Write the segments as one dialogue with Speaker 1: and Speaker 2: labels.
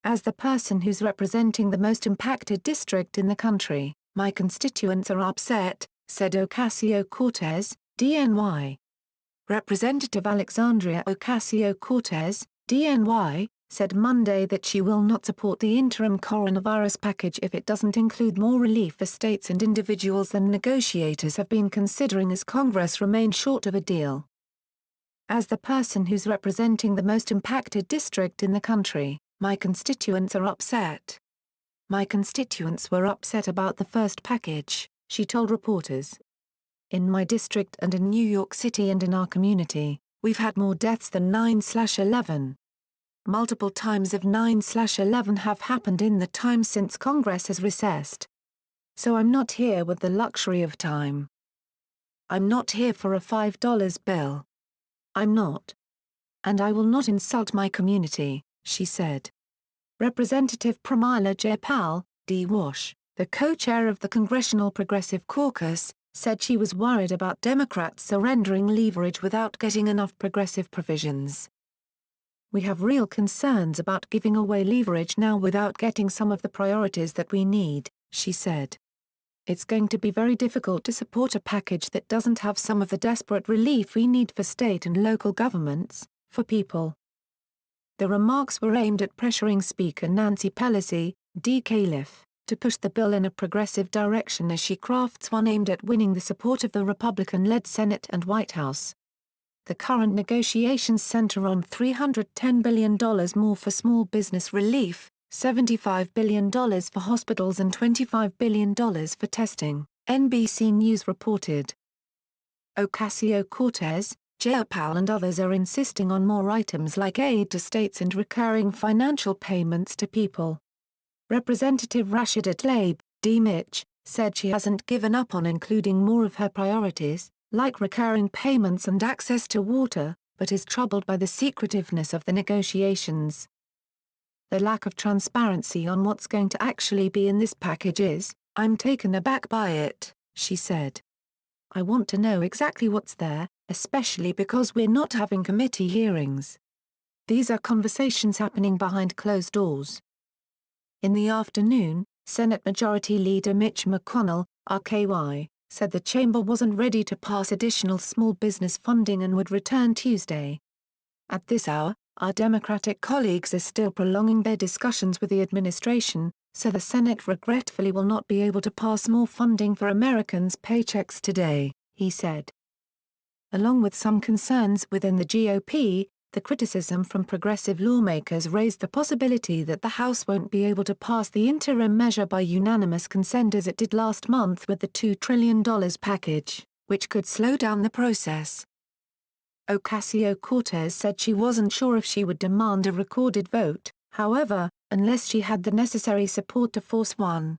Speaker 1: As the person who's representing the most impacted district in the country, my constituents are upset, said Ocasio Cortez, DNY. Representative Alexandria Ocasio-Cortez, DNY, said Monday that she will not support the interim coronavirus package if it doesn't include more relief for states and individuals than negotiators have been considering as Congress remains short of a deal. As the person who's representing the most impacted district in the country, my constituents are upset. My constituents were upset about the first package, she told reporters. In my district and in New York City and in our community, we've had more deaths than 9/11. Multiple times of 9/11 have happened in the time since Congress has recessed. So I'm not here with the luxury of time. I'm not here for a $5 bill. I'm not. And I will not insult my community, she said. Representative Pramila Jayapal, D. Wash, the co-chair of the Congressional Progressive Caucus, said she was worried about Democrats surrendering leverage without getting enough progressive provisions. We have real concerns about giving away leverage now without getting some of the priorities that we need, she said. It's going to be very difficult to support a package that doesn't have some of the desperate relief we need for state and local governments, for people. The remarks were aimed at pressuring Speaker Nancy Pelosi, D. Califf, to push the bill in a progressive direction as she crafts one aimed at winning the support of the Republican-led Senate and White House. The current negotiations center on $310 billion more for small business relief, $75 billion for hospitals and $25 billion for testing, NBC News reported. Ocasio-Cortez, Jayapal and others are insisting on more items like aid to states and recurring financial payments to people. Representative Rashida Tlaib, D. Mitch, said she hasn't given up on including more of her priorities, like recurring payments and access to water, but is troubled by the secretiveness of the negotiations. The lack of transparency on what's going to actually be in this package I'm taken aback by it, she said. I want to know exactly what's there, especially because we're not having committee hearings. These are conversations happening behind closed doors. In the afternoon, Senate Majority Leader Mitch McConnell, RKY, said the chamber wasn't ready to pass additional small business funding and would return Tuesday. At this hour, our Democratic colleagues are still prolonging their discussions with the administration, so the Senate regretfully will not be able to pass more funding for Americans' paychecks today, he said. Along with some concerns within the GOP, the criticism from progressive lawmakers raised the possibility that the House won't be able to pass the interim measure by unanimous consent as it did last month with the $2 trillion package, which could slow down the process. Ocasio-Cortez said she wasn't sure if she would demand a recorded vote, however, unless she had the necessary support to force one.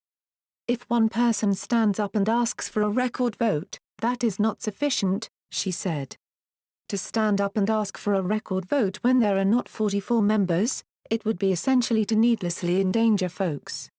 Speaker 1: If one person stands up and asks for a record vote, that is not sufficient, she said. To stand up and ask for a record vote when there are not 44 members, it would be essentially to needlessly endanger folks.